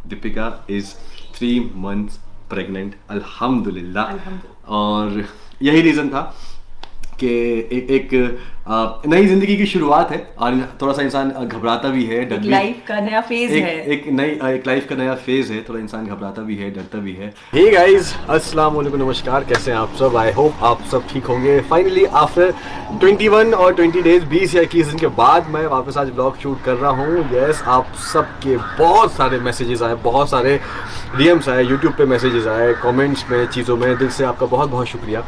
Deepika is 3 months pregnant, अल्हम्दुलिल्लाह। और यही रीज़न था कि एक नई जिंदगी की शुरुआत है और थोड़ा सा इंसान घबराता भी है, डर भी। लाइफ का नया फेज है। एक लाइफ का नया फेज है, थोड़ा इंसान घबराता भी है, डरता भी है। हे गाइस, अस्सलाम वालेकुम, नमस्कार, कैसे हैं आप सब? आई होप आप सब ठीक होंगे। फाइनली आफ्टर 21 और 20 डेज, 20 या 21 दिन के बाद मैं वापस आज ब्लॉग शूट कर रहा हूँ। यस, आप सबके बहुत सारे मैसेजेस आए, बहुत सारे डीएम्स आए, यूट्यूब पे मैसेजेस आए, कमेंट्स में, चीज़ों में। दिल से आपका बहुत बहुत शुक्रिया।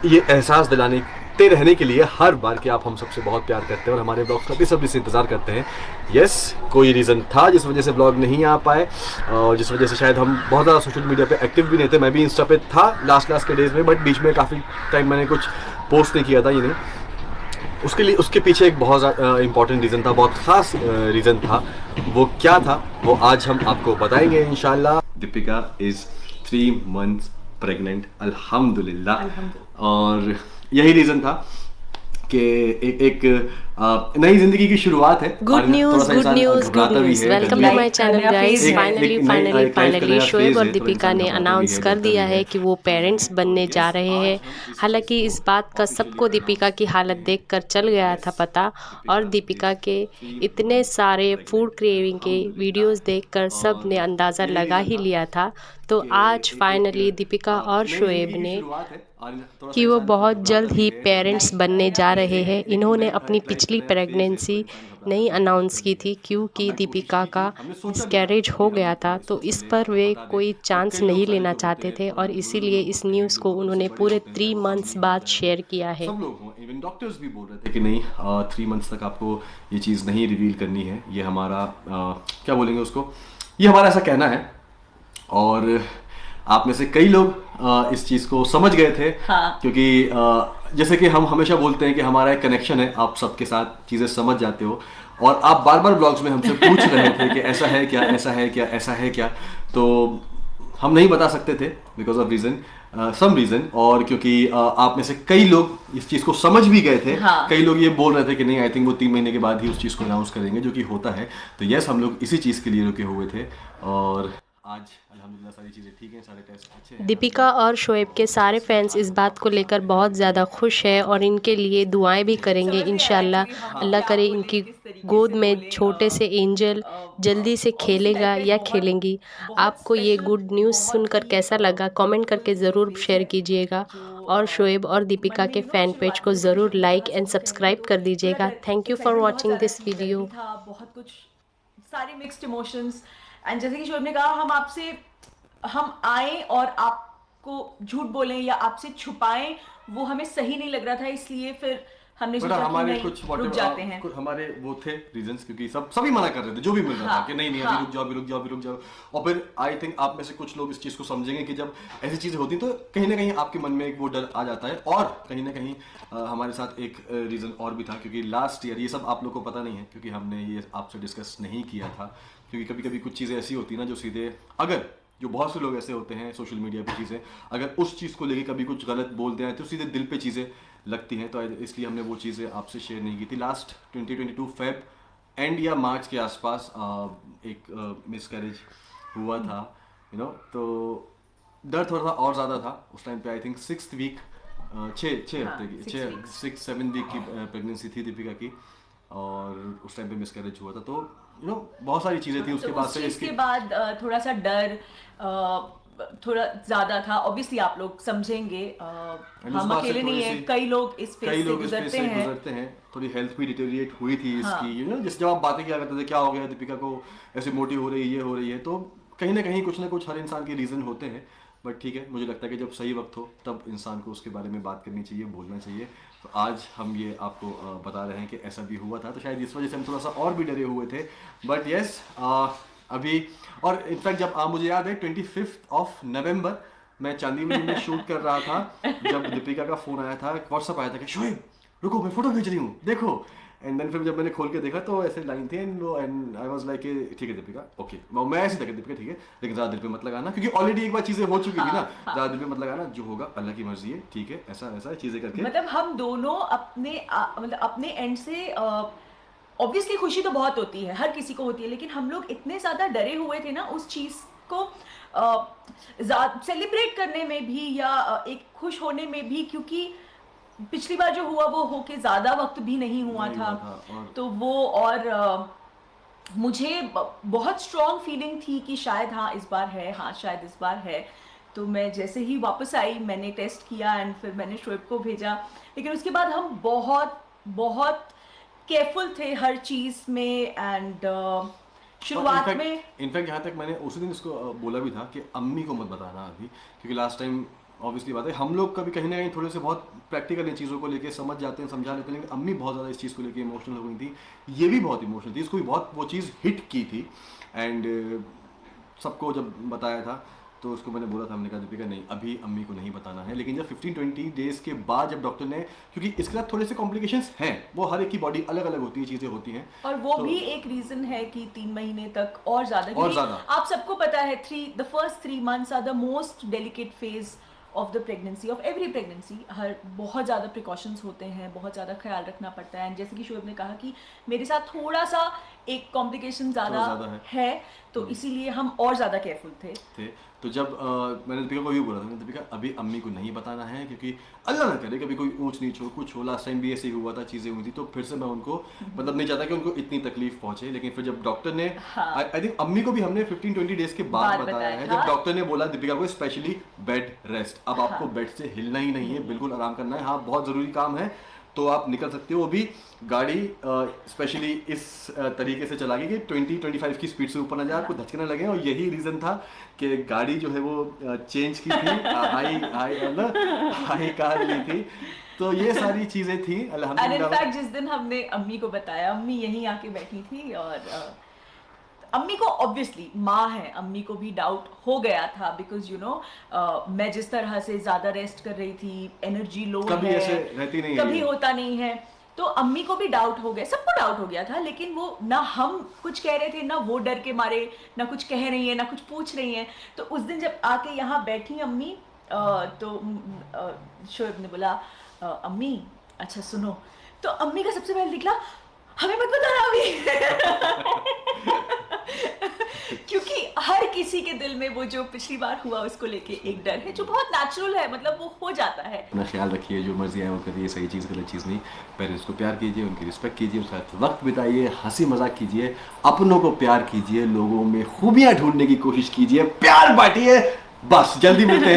ये एहसास दिलाते रहने के लिए हर बार कि आप हम सबसे बहुत प्यार करते हैं और हमारे ब्लॉग्स का बेसब्री से इंतज़ार करते हैं। यस, कोई रीज़न था जिस वजह से ब्लॉग नहीं आ पाए और जिस वजह से शायद हम बहुत ज़्यादा सोशल मीडिया पे एक्टिव भी नहीं थे। मैं भी इंस्टा पे था लास्ट के डेज़ में, बट बीच में काफ़ी टाइम मैंने कुछ पोस्ट नहीं किया था। ये नहीं, उसके पीछे एक बहुत इंपॉर्टेंट रीज़न था, बहुत ख़ास रीज़न था। वो क्या था वो आज हम आपको बताएंगे इंशाल्लाह। दीपिका इज़ 3 months प्रेग्नेंट, अल्हम्दुलिल्लाह। और यही रीज़न था कि एक नई जिंदगी की शुरुआत है। Good news, good news, good news. Welcome to my channel guys. Finally Shoaib और दीपिका ने अनाउंस कर दिया है कि वो पेरेंट्स बनने जा रहे हैं। हालांकि इस बात का सबको दीपिका की हालत देखकर चल गया था पता, और दीपिका के इतने सारे फूड क्रेविंग के वीडियोस देखकर सब ने अंदाज़ा लगा ही लिया था। तो आज फाइनली दीपिका और शोएब ने कि वो बहुत जल्द ही पेरेंट्स बनने जा रहे हैं। इन्होंने अपनी पिछली प्रेगनेंसी नहीं अनाउंस की थी क्योंकि दीपिका का मिसकैरेज हो गया था, तो इस पर वे कोई चांस नहीं लेना चाहते थे और इसीलिए इस न्यूज़ को उन्होंने पूरे 3 मंथ्स बाद शेयर किया है। सब लोग, इवन डॉक्टर्स भी बोल रहे थे कि नहीं, 3 मंथ्स तक आपको ये चीज़ नहीं रिवील करनी है। ये हमारा क्या बोलेंगे उसको, ये हमारा ऐसा कहना है। और आप में से कई लोग इस चीज़ को समझ गए थे। हाँ। क्योंकि जैसे कि हम हमेशा बोलते हैं कि हमारा एक कनेक्शन है, आप सबके साथ चीज़ें समझ जाते हो और आप बार बार ब्लॉग्स में हमसे पूछ रहे थे कि ऐसा है क्या, ऐसा है क्या, ऐसा है क्या। तो हम नहीं बता सकते थे because of reason, some reason. और क्योंकि आप में से कई लोग इस चीज़ को समझ भी गए थे। हाँ। कई लोग ये बोल रहे थे कि नहीं, आई थिंक वो 3 महीने के बाद ही उस चीज़ को अनाउंस करेंगे, जो कि होता है। तो यस, हम लोग इसी चीज़ के लिए रुके हुए थे और आज अल्हम्दुलिल्लाह सारी चीज़ें ठीक हैं, सारे टेस्ट अच्छे हैं। दीपिका और शोएब के सारे फैंस इस बात को लेकर बहुत ज़्यादा खुश हैं और इनके लिए दुआएं भी करेंगे इंशाल्लाह। अल्लाह करे इनकी गोद में छोटे से एंजल जल्दी से खेलेगा या खेलेंगी। आपको ये गुड न्यूज़ सुनकर कैसा लगा कमेंट करके ज़रूर शेयर कीजिएगा और शोएब और दीपिका के फ़ैन पेज को ज़रूर लाइक एंड सब्सक्राइब कर दीजिएगा। Thank you for watching this video. बहुत कुछ, सारे मिक्स्ड इमोशंस। एंड जैसे कि शोएब ने कहा, हम आए और आपको झूठ बोलें या आपसे छुपाएं, वो हमें सही नहीं लग रहा था, इसलिए फिर हमने सोचा कि हमारे नहीं, कुछ रुक जाते हैं। हमारे वो थे रीजंस, क्योंकि सभी मना कर रहे थे जो भी मिल रहा था हाँ, कि नहीं नहीं, हाँ। अभी रुक जाओ, अभी रुक जाओ, अभी रुक जाओ। और फिर आई थिंक आप में से कुछ लोग इस चीज़ को समझेंगे कि जब ऐसी चीज़ें होती तो कहीं ना कहीं आपके मन में एक वो डर आ जाता है। और कहीं ना कहीं हमारे साथ एक रीज़न और भी था, क्योंकि लास्ट ईयर, ये सब आप लोग को पता नहीं है क्योंकि हमने ये आपसे डिस्कस नहीं किया था, क्योंकि कभी कभी कुछ चीज़ें ऐसी होती ना जो सीधे, अगर जो बहुत से लोग ऐसे होते हैं सोशल मीडिया पे, चीज़ें अगर उस चीज़ को लेके कभी कुछ गलत बोलते हैं तो सीधे दिल पे चीज़ें लगती हैं। तो इसलिए हमने वो चीज़ें आपसे शेयर नहीं की थी। लास्ट 2022 फेब एंड या मार्च के आसपास एक मिसकैरेज हुआ था, तो डर थोड़ा सा और ज़्यादा था उस टाइम पे। आई थिंक 6th वीक, 6 हफ्ते की, 6-7 वीक की प्रेगनेंसी थी दीपिका की, और उस टाइम पे मिसकैरेज हुआ था। तो बहुत सारी चीज़ें थी उसके बाद से। इसके बाद थोड़ा सा डर थोड़ा ज्यादा था। ऑब्वियसली आप लोग समझेंगे, हम अकेले नहीं है, कई लोग इस फेज से गुजरते हैं। थोड़ी हेल्थ भी डिटेरिएट हुई थी इसकी। जैसे जब आप बातें किया करते थे, क्या हो गया दीपिका को, ऐसे मोटी हो रही है, ये हो रही है, तो कहीं ना कुछ हर इंसान के रीज़न होते हैं। बट ठीक है, मुझे लगता है कि जब सही वक्त हो तब इंसान को उसके बारे में बात करनी चाहिए, बोलना चाहिए। तो आज हम ये आपको बता रहे हैं कि ऐसा भी हुआ था। तो शायद इस वजह से हम थोड़ा सा और भी डरे हुए थे। बट यस, अभी, और इनफैक्ट जब मुझे याद है 25 नवंबर मैं चांदीवली में शूट कर रहा था, जब दीपिका का फ़ोन आया था, व्हाट्सअप आया था कि शोएब रुको, मैं फ़ोटो खींच रही हूँ, देखो। एंड देन फिर जब मैंने खोल के देखा तो ऐसे लाइन थी, एंड आई वाज लाइक ठीक है दीपिका, ओके। मैं ऐसे था कि दीपिका ठीक है, लेकिन ज़्यादा दिल पे मत लगाना, क्योंकि ऑलरेडी एक बार चीज़ें हो चुकी थी ना। ज़्यादा दिल पे मत लगाना, जो होगा अल्लाह की मर्जी है, ठीक है, ऐसा चीज़ें करके। मतलब हम दोनों अपने एंड से ऑब्वियसली खुशी तो बहुत होती है, हर किसी को होती है, लेकिन हम लोग इतने ज़्यादा डरे हुए थे ना उस चीज़ को सेलिब्रेट करने में भी या एक खुश होने में भी, क्योंकि पिछली बार जो हुआ वो होके ज़्यादा वक्त भी नहीं हुआ था। तो वो और मुझे बहुत स्ट्रॉन्ग फीलिंग थी कि शायद हाँ इस बार है, हाँ शायद इस बार है। तो मैं जैसे ही वापस आई मैंने टेस्ट किया एंड फिर मैंने शोएब को भेजा, लेकिन उसके बाद हम बहुत बहुत केयरफुल थे हर चीज़ में एंड शुरुआत में इनफैक्ट यहाँ तक मैंने उसी दिन इसको बोला भी था कि अम्मी को मत बताना अभी, क्योंकि लास्ट टाइम ऑब्वियसली बात है हम लोग कभी कहीं ना कहीं थोड़े से बहुत प्रैक्टिकल इन चीज़ों को लेके समझ जाते हैं, समझा लेते हैं, लेकिन अम्मी बहुत ज़्यादा इस चीज़ को लेके इमोशनल हो गई थी। ये भी बहुत इमोशनल थी, इसको भी बहुत वो चीज़ हिट की थी एंड सबको जब बताया था तो उसको मैंने बोला था, हमने कहा दीपिका नहीं अभी अम्मी को नहीं बताना है। लेकिन जब 15-20 डेज़ के बाद जब डॉक्टर ने, क्योंकि इसके साथ थोड़े से कॉम्प्लिकेशंस हैं, वो हर एक की बॉडी अलग अलग होती है, चीज़ें होती हैं, और वो तो, भी एक रीज़न है कि 3 महीने तक और ज़्यादा आप सबको पता है the first 3 months are the most delicate phase of the pregnancy, of every pregnancy. हर बहुत ज़्यादा प्रिकॉशंस होते हैं, बहुत ज़्यादा ख्याल रखना पड़ता है। एंड जैसे कि शोएब ने कहा कि मेरे साथ थोड़ा सा एक कॉम्प्लिकेशन ज़्यादा है तो इसीलिए हम और ज़्यादा केयरफुल थे। तो जब मैंने दीपिका को ये बोला था, दीपिका अभी अम्मी को नहीं बताना है, क्योंकि अल्लाह ना करे कभी कोई ऊंच नीच हो, कुछ हो, लास्ट टाइम भी ऐसे ही हुआ था, चीज़ें हुई थी, तो फिर से मैं उनको मतलब नहीं चाहता कि उनको इतनी तकलीफ पहुंचे। लेकिन फिर जब डॉक्टर ने आई थिंक अम्मी को भी हमने 15-20 डेज़ के बाद बताया है, जब डॉक्टर ने बोला दीपिका को स्पेशली बेड रेस्ट, अब आपको बेड से हिलना ही नहीं है, बिल्कुल आराम करना है, हाँ बहुत ज़रूरी काम है तो आप निकल सकते हो। वो भी गाड़ी स्पेशली इस तरीके से चला कि 20-25 की स्पीड से ऊपर ना जाए, आपको धचकने लगे, और यही रीज़न था कि गाड़ी जो है वो चेंज की थी, हाई कार ली थी। तो ये सारी चीज़ें थी अल्हम्दुलिल्लाह। इनफैक्ट जिस दिन हमने अम्मी को बताया, अम्मी यहीं आके बैठी थी और अम्मी को ऑब्वियसली माँ है, अम्मी को भी डाउट हो गया था बिकॉज यू नो मैं जिस तरह से ज़्यादा रेस्ट कर रही थी, एनर्जी लो कभी है, ऐसे रहती नहीं कभी है, होता नहीं है, तो अम्मी को भी डाउट हो गया, सबको डाउट हो गया था। लेकिन वो ना हम कुछ कह रहे थे, ना वो डर के मारे ना कुछ कह रही है, ना कुछ पूछ रही हैं। तो उस दिन जब आके यहाँ बैठी अम्मी तो शोएब ने बोला अम्मी अच्छा सुनो, तो अम्मी का सबसे पहले निकला हमें मत बताना अभी क्योंकि हर किसी के दिल में वो जो पिछली बार हुआ उसको लेके एक डर है जो बहुत नेचुरल है, मतलब वो हो जाता है। अपना ख्याल रखिए, जो मर्जी है वो करिए, सही चीज़ गलत चीज़ नहीं। पेरेंट्स को प्यार कीजिए, उनकी रिस्पेक्ट कीजिए, उनके साथ वक्त बिताइए, हंसी मजाक कीजिए, अपनों को प्यार कीजिए, लोगों में खूबियाँ ढूंढने की कोशिश कीजिए, प्यार बांटिए। बस जल्दी मिलते हैं।